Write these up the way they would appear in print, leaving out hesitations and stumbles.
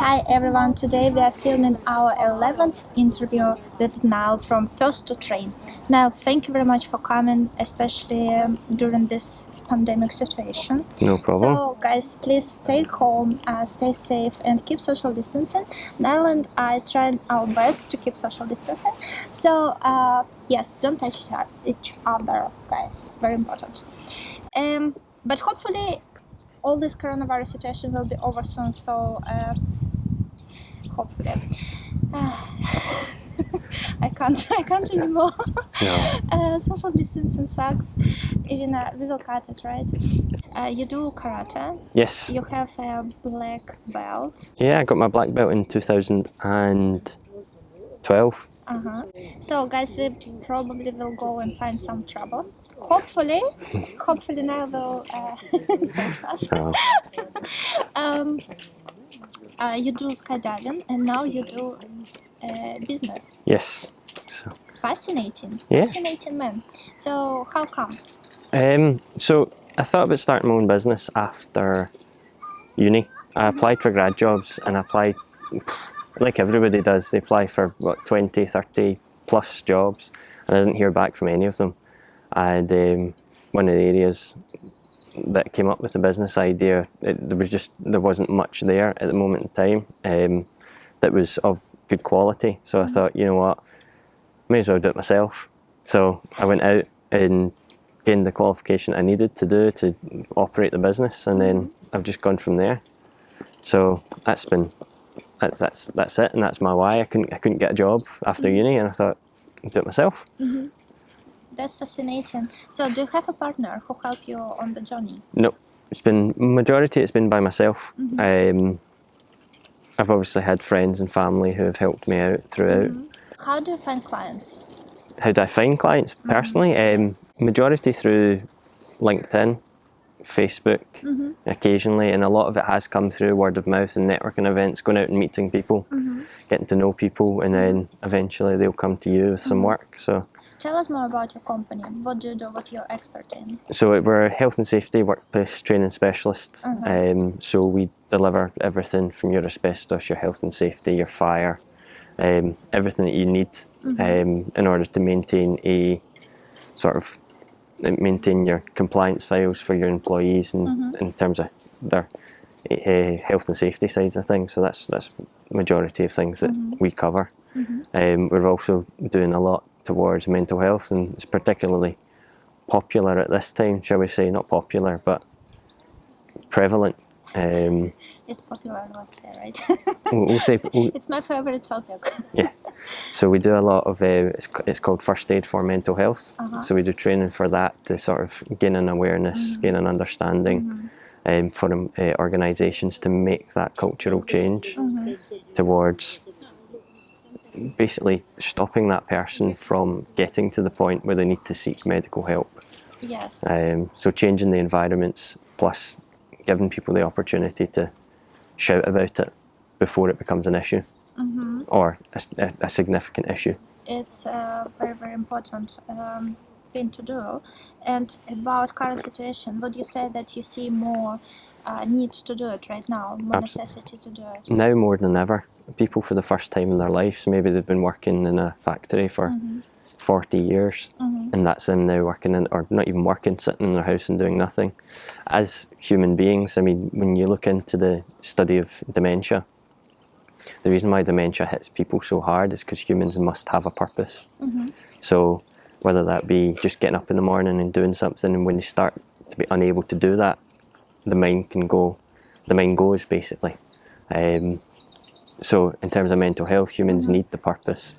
Hi everyone, today we are filming our 11th interview with NIALL from First to Train. NIALL, thank you very much for coming, especially during this pandemic situation. No problem. So guys, please stay home, stay safe and keep social distancing. NIALL and I tried our best to keep social distancing. So yes, don't touch each other, guys, very important. But hopefully all this coronavirus situation will be over soon, so hopefully. I can't anymore. No. Social distancing sucks. Irina, we will cut it, right? You do karate. Yes. You have a black belt. Yeah, I got my black belt in 2012. So guys, we probably will go and find some troubles. Hopefully now will save us. Oh. You do skydiving and now you do business. Yes. So. Fascinating. Yeah. Fascinating man. So how come? So I thought about starting my own business after uni. I applied for grad jobs and I applied, like everybody does, they apply for what, 20, 30 plus jobs, and I didn't hear back from any of them. And one of the areas that came up with the business idea, there wasn't much there at the moment in time that was of good quality. So I thought, you know what, may as well do it myself. So I went out and gained the qualification I needed to do to operate the business, and then I've just gone from there. So that's it, and that's my why. I couldn't get a job after uni, and I thought, I'd do it myself. That's fascinating. So do you have a partner who helped you on the journey? No, it's been by myself. I've obviously had friends and family who have helped me out throughout. How do you find clients? How do I find clients personally? Majority through LinkedIn, Facebook, occasionally, and a lot of it has come through word of mouth and networking events, going out and meeting people, getting to know people, and then eventually they'll come to you with some work. So. Tell us more about your company. What do you do? What you're expert in? So we're health and safety workplace training specialists. So we deliver everything from your asbestos, your health and safety, your fire, everything that you need in order to maintain maintain your compliance files for your employees and in terms of their health and safety sides of things. So that's the majority of things that we cover. We're also doing a lot towards mental health, and it's particularly popular at this time, shall we say, not popular, but prevalent. It's popular, let's say, right? We'll say it's my favorite topic. Yeah. So we do a lot of, it's called first aid for mental health. So we do training for that to sort of gain an awareness, gain an understanding for organisations to make that cultural change towards basically stopping that person from getting to the point where they need to seek medical help. Yes. So changing the environments, plus giving people the opportunity to shout about it before it becomes an issue or a significant issue. It's a very, very important thing to do. And about current situation, would you say that you see more need to do it right now, more necessity to do it? Now more than ever. People for the first time in their lives, maybe they've been working in a factory for 40 years and that's them now working in, or not even working, sitting in their house and doing nothing. As human beings, I mean, when you look into the study of dementia, the reason why dementia hits people so hard is because humans must have a purpose. So whether that be just getting up in the morning and doing something, and when you start to be unable to do that, the mind goes basically. So in terms of mental health, humans need the purpose.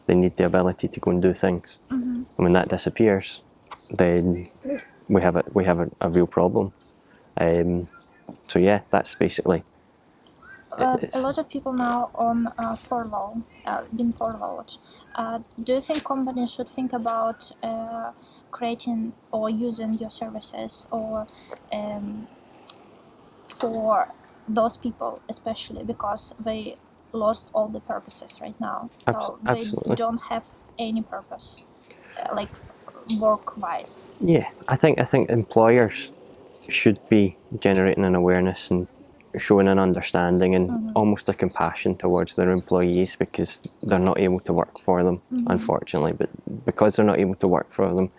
They need the ability to go and do things. And when that disappears, then we have a real problem. So yeah, that's basically. A lot of people now on furlough, been furloughed. Do you think companies should think about creating or using your services, or for those people especially, because they lost all the purposes right now, so Absolutely. They don't have any purpose, like work-wise? Yeah, I think employers should be generating an awareness and showing an understanding and almost a compassion towards their employees because they're not able to work for them, unfortunately. But because they're not able to work for them,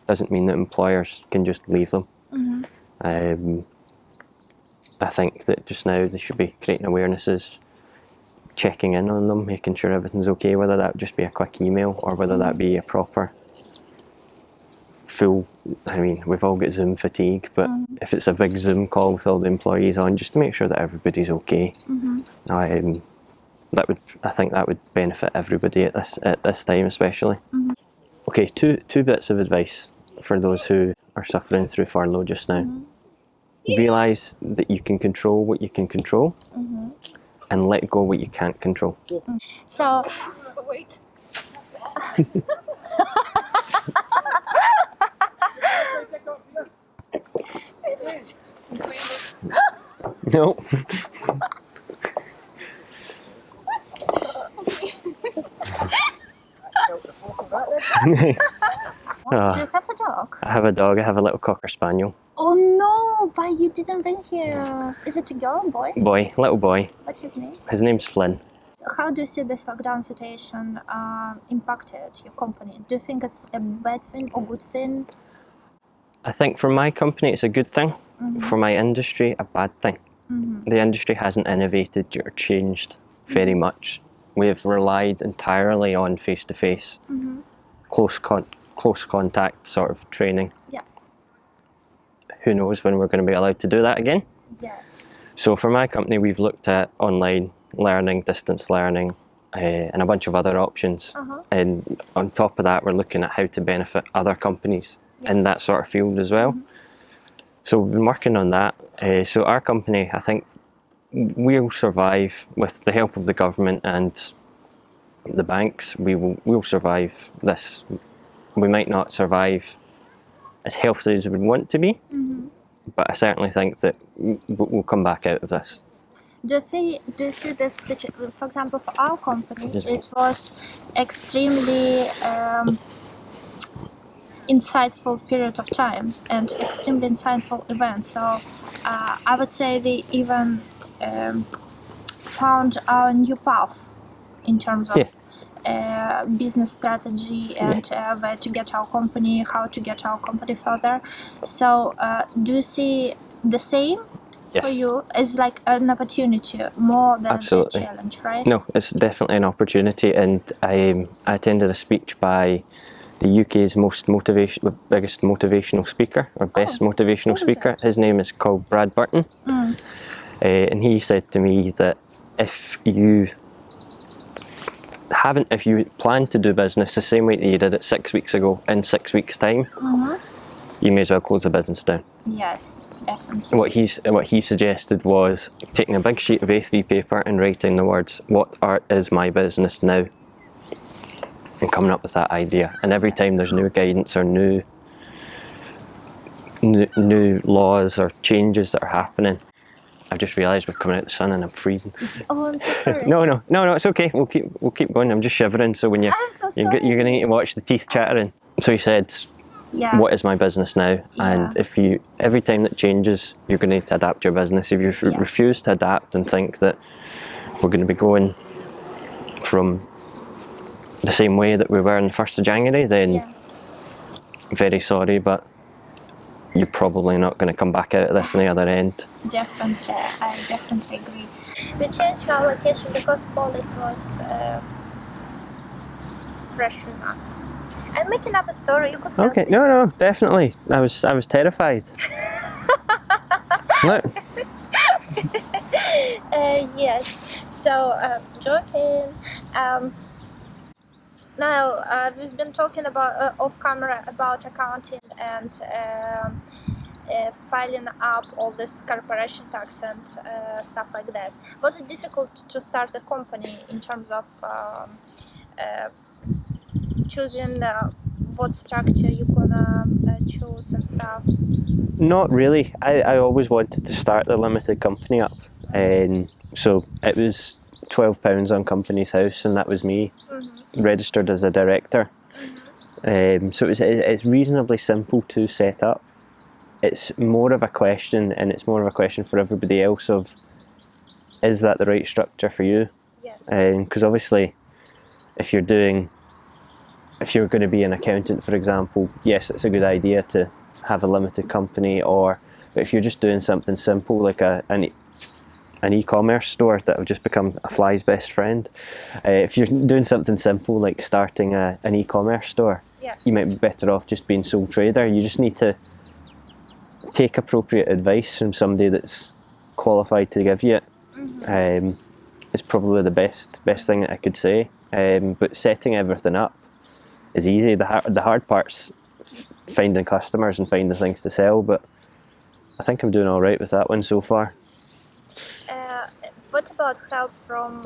doesn't mean that employers can just leave them. I think that just now they should be creating awarenesses, checking in on them, making sure everything's okay, whether that would just be a quick email or whether that be a proper full, I mean, we've all got Zoom fatigue, but if it's a big Zoom call with all the employees on, just to make sure that everybody's okay. I think that would benefit everybody at this time especially. Okay, two bits of advice for those who are suffering through furlough just now. Realise that you can control what you can control and let go what you can't control. So, Wait. No. do you have a dog? I have a dog. I have a little cocker spaniel. Oh no, why you didn't bring here? Is it a girl or boy? Boy, little boy. What's his name? His name's Flynn. How do you see this lockdown situation impacted your company? Do you think it's a bad thing or good thing? I think for my company it's a good thing. For my industry, a bad thing. The industry hasn't innovated or changed very much. We've relied entirely on face-to-face, close contact sort of training. Yeah. Who knows when we're going to be allowed to do that again? Yes. So for my company, we've looked at online learning, distance learning, and a bunch of other options. And on top of that, we're looking at how to benefit other companies in that sort of field as well. So we've been working on that. So our company, I think, we'll survive with the help of the government and the banks. We'll survive this. We might not survive as healthy as we want to be, but I certainly think that we'll come back out of this. Do you see this situation, for example, for our company, it was extremely insightful period of time and extremely insightful event. So I would say we even found our new path in terms of business strategy and where to get our company, how to get our company further. So do you see the same for you as like an opportunity more than a challenge, right? No, it's definitely an opportunity, and I attended a speech by the UK's biggest motivational speaker, or best motivational speaker. His name is called Brad Burton. And he said to me that if you plan to do business the same way that you did it 6 weeks ago, in 6 weeks' time, you may as well close the business down. Yes, definitely. What he suggested was taking a big sheet of A3 paper and writing the words, "What is my business now?" and coming up with that idea. And every time there's new guidance or new laws or changes that are happening, I've just realised we're coming out the sun and I'm freezing. Oh, I'm so sorry. No, it's okay. We'll keep going. I'm just shivering. So when I'm so sorry. you're gonna need to watch the teeth chattering. So he said, "What is my business now?" And if every time that changes, you're going to need to adapt your business. If you refuse to adapt and think that we're going to be going from the same way that we were on the 1st of January, then very sorry, but you're probably not going to come back out of this on the other end. Definitely, I definitely agree. We changed our location because police was pressuring us. I'm making up a story. You could help me. No, definitely. I was terrified. Look. Yes. So, joking. Now we've been talking about off camera about accounting and filing up all this corporation tax and stuff like that. Was it difficult to start a company in terms of choosing what structure you're gonna choose and stuff? Not really. I always wanted to start the limited company up, and so it was £12 on Companies House, and that was me registered as a director. So it's reasonably simple to set up. It's more of a question, and it's more of a question for everybody else of is that the right structure for you? Yes. Because obviously, if you're going to be an accountant, for example, yes, it's a good idea to have a limited company, but if you're just doing something simple like an e-commerce store that have just become a fly's best friend, if you're doing something simple like starting an e-commerce store, Yeah. you might be better off just being sole trader. You just need to take appropriate advice from somebody that's qualified to give you it. It's probably the best thing that I could say. But setting everything up is easy. The hard part's finding customers and finding things to sell, but I think I'm doing all right with that one so far. What about help from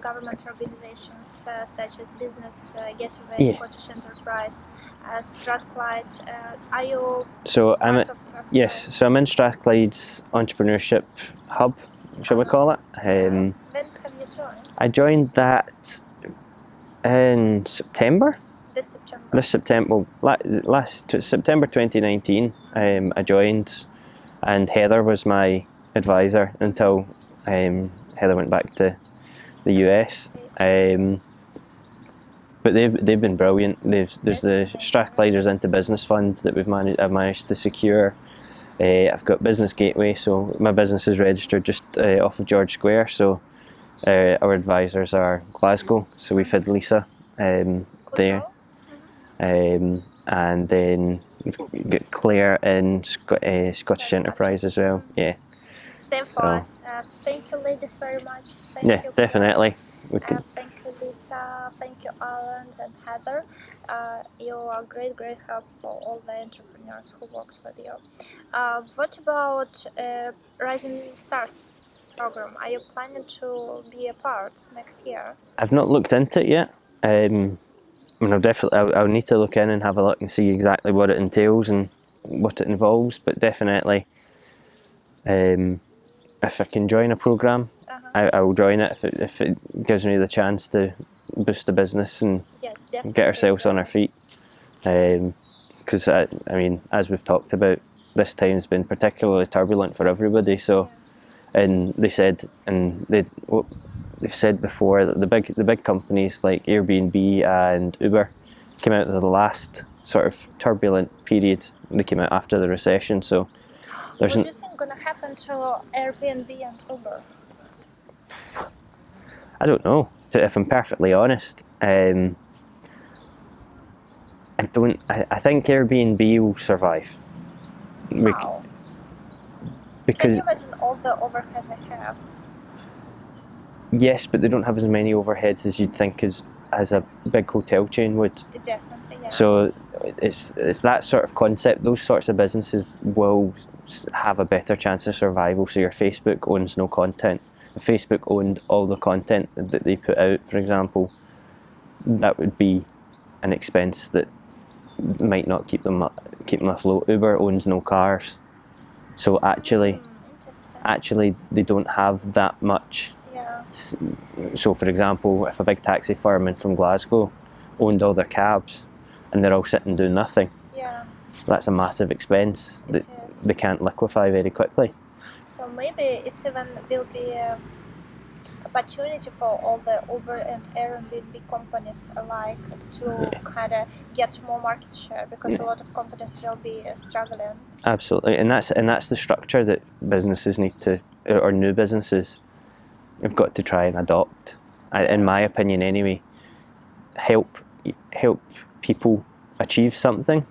government organizations such as Business Gateway, Yeah. Scottish Enterprise, Strathclyde? Are you So part of Strathclyde? yes. So I'm in Strathclyde's entrepreneurship hub, shall we call it? When have you joined? I joined that in September. This September. This September, last September 2019, I joined, and Heather was my advisor until Heather went back to the US. But they've been brilliant. There's the Strathclyders Into Business Fund that I've managed to secure. I've got Business Gateway, so my business is registered just off of George Square. So our advisors are Glasgow. So we've had Lisa there. And then we've got Claire in Scottish Enterprise as well. Yeah. Same for us. Thank you, ladies, very much. Thank you, definitely. Thank you, Lisa. Thank you, Alan and Heather. You are great help for all the entrepreneurs who works with you. What about Rising Stars program? Are you planning to be a part next year? I've not looked into it yet. I'll need to look in and have a look and see exactly what it entails and what it involves. But definitely, if I can join a program, I will join it if it gives me the chance to boost the business and get ourselves on our feet. Because I mean, as we've talked about, this time's been particularly turbulent for everybody. So, and they've said before that the big companies like Airbnb and Uber came out of the last sort of turbulent period. They came out after the recession. So, what do you think going to happen to Airbnb and Uber? I don't know. If I'm perfectly honest, I think Airbnb will survive. Wow. Because can you imagine all the overhead they have? Yes, but they don't have as many overheads as you'd think as a big hotel chain would. Definitely, yeah. So it's that sort of concept. Those sorts of businesses will have a better chance of survival. So your Facebook owns no content. If Facebook owned all the content that they put out, for example, that would be an expense that might not keep them afloat. Uber owns no cars, so actually they don't have that much. Yeah. So for example, if a big taxi firm from Glasgow owned all their cabs and they're all sitting doing nothing, that's a massive expense that they can't liquefy very quickly. So maybe it's even will be an opportunity for all the Uber and Airbnb companies alike to kind of get more market share, because a lot of companies will be struggling. Absolutely, and that's the structure that businesses need to, or new businesses have got to try and adopt. In my opinion, anyway, help people achieve something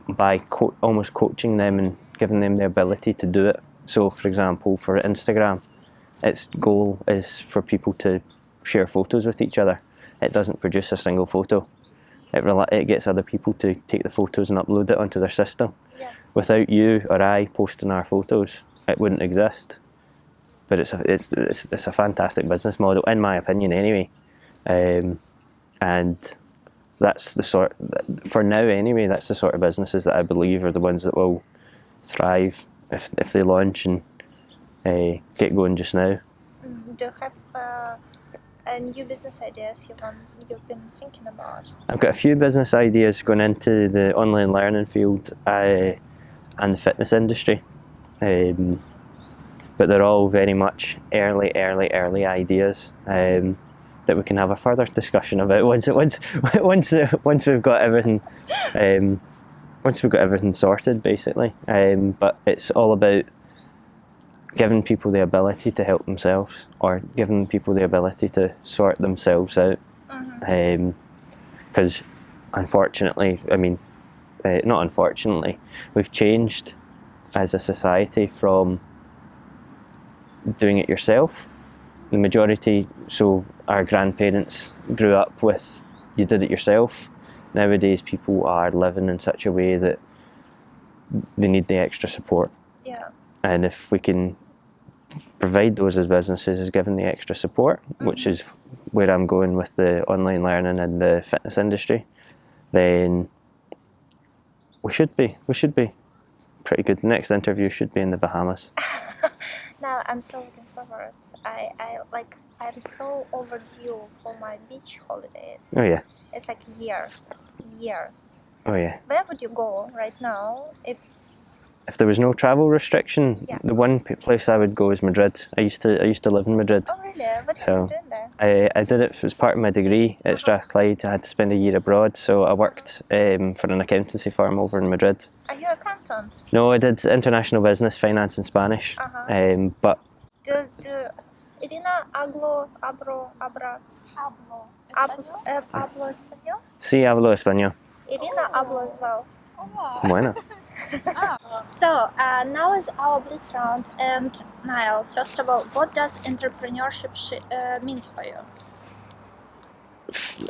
by almost coaching them and giving them the ability to do it. So, for example, for Instagram, its goal is for people to share photos with each other. It doesn't produce a single photo. It gets other people to take the photos and upload it onto their system. Without you or I posting our photos, it wouldn't exist. But it's a fantastic business model, in my opinion, anyway. And that's the sort, for now anyway, that's the sort of businesses that I believe are the ones that will thrive if they launch and get going just now. Do you have new business ideas you've been thinking about? I've got a few business ideas going into the online learning field and the fitness industry. but they're all very much early ideas that we can have a further discussion about once we've got everything sorted, basically. But it's all about giving people the ability to help themselves, or giving people the ability to sort themselves out. Because unfortunately, not unfortunately, we've changed as a society from doing it yourself. The majority, so our grandparents grew up with you did it yourself. Nowadays people are living in such a way that they need the extra support. Yeah. And if we can provide those as businesses, as given the extra support, which is where I'm going with the online learning and the fitness industry, then we should be pretty good. The next interview should be in the Bahamas. Now I'm so looking forward. I'm so overdue for my beach holidays. Oh yeah. It's like years. Oh yeah. Where would you go right now If there was no travel restriction, Yeah. the one place I would go is Madrid. I used to live in Madrid. Oh really? What are you doing there? I did it as part of my degree at Strathclyde. I had to spend a year abroad, so I worked for an accountancy firm over in Madrid. Are you an accountant? No, I did international business, finance and Spanish. But Irina hablo español? sí hablo español. Irina hablo as well. Bueno. So now is our blitz round, and Niall, first of all, what does entrepreneurship means for you?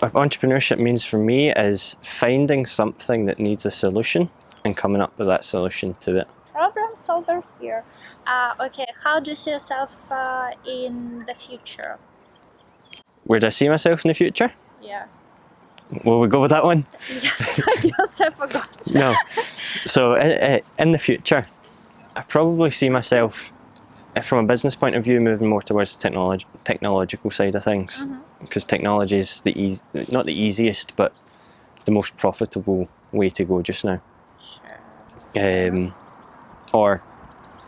Entrepreneurship means for me is finding something that needs a solution and coming up with that solution to it. Problem solver here. Okay, how do you see yourself in the future? Where do I see myself in the future? Yeah. Will we go with that one? Yes, yes, I forgot. No. So in the future, I probably see myself, from a business point of view, moving more towards the technological side of things, because technology is not the easiest, but the most profitable way to go just now. Sure.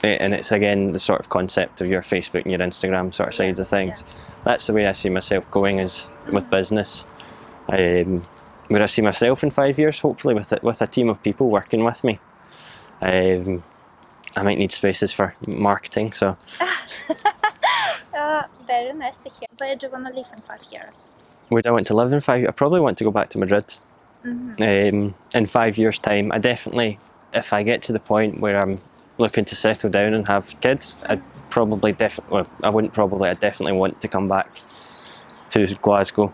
And it's again the sort of concept of your Facebook and your Instagram sort of sides of things. Yeah. That's the way I see myself going, is with business. Where I see myself in 5 years, hopefully with a team of people working with me. I might need spaces for marketing, so. Very nice to hear. Where do you want to live in 5 years? Where do I want to live in 5 years? I probably want to go back to Madrid. In 5 years' time, I definitely, if I get to the point where I'm looking to settle down and have kids, I'd definitely want to come back to Glasgow.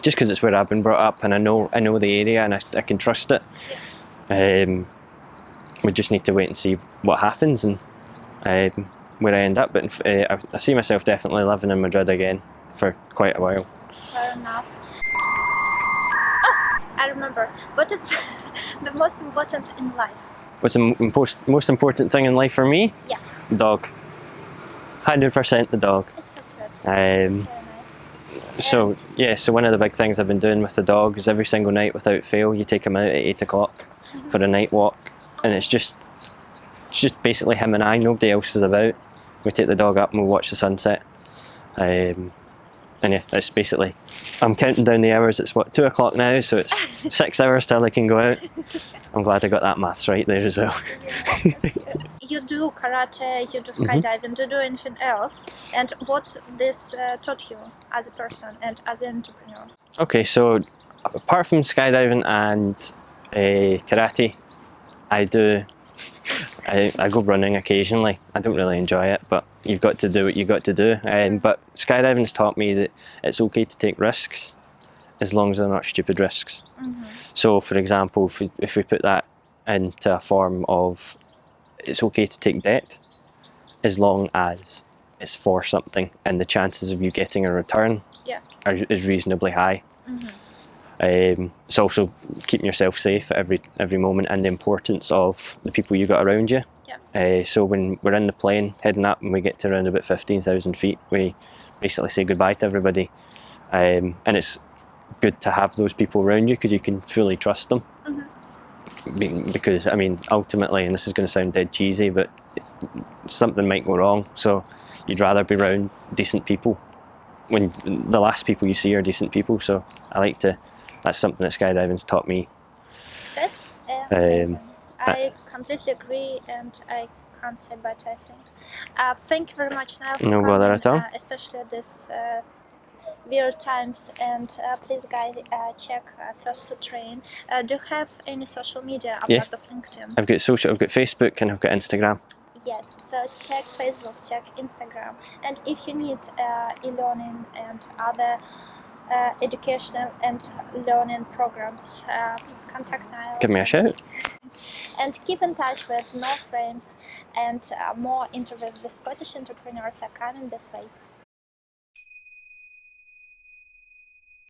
Just because it's where I've been brought up, and I know the area, and I can trust it. We just need to wait and see what happens and where I end up. But I see myself definitely living in Madrid again for quite a while. Fair enough. Oh, I remember. What is the most important in life? What's the most important thing in life for me? Yes. Dog. 100% the dog. It's so good. Very nice. So one of the big things I've been doing with the dog is every single night without fail, you take him out at 8 o'clock for a night walk, and it's just basically him and I, nobody else is about. We take the dog up and we watch the sunset. And yeah, it's basically, I'm counting down the hours. It's 2 o'clock now, so it's 6 hours till I can go out. I'm glad I got that maths right there as well. You do karate, you do skydiving, do you do anything else? And what this taught you as a person and as an entrepreneur? Okay, so apart from skydiving and karate, I go running occasionally. I don't really enjoy it, but you've got to do what you've got to do. But skydiving has taught me that it's okay to take risks, as long as they're not stupid risks. So for example, if we put that into a form of, it's okay to take debt, as long as it's for something and the chances of you getting a return is reasonably high. It's also keeping yourself safe at every moment, and the importance of the people you got around you. So when we're in the plane heading up and we get to around about 15,000 feet, we basically say goodbye to everybody. And it's good to have those people around you because you can fully trust them. Because, I mean, ultimately, and this is going to sound dead cheesy, but something might go wrong. So you'd rather be around decent people when the last people you see are decent people. So that's something that skydiving's taught me. That's amazing. I completely agree, and I can't say better, I think. Thank you very much, Niall, for No coming, bother at all. especially at this weird times. And please, guys, check First to Train. Do you have any social media apart of LinkedIn? I've got Facebook and I've got Instagram. Yes, so check Facebook, check Instagram, and if you need e-learning and other educational and learning programs, contact Niall. Give me a shout. And keep in touch with NoFrames, and more interviews with Scottish entrepreneurs are coming this way.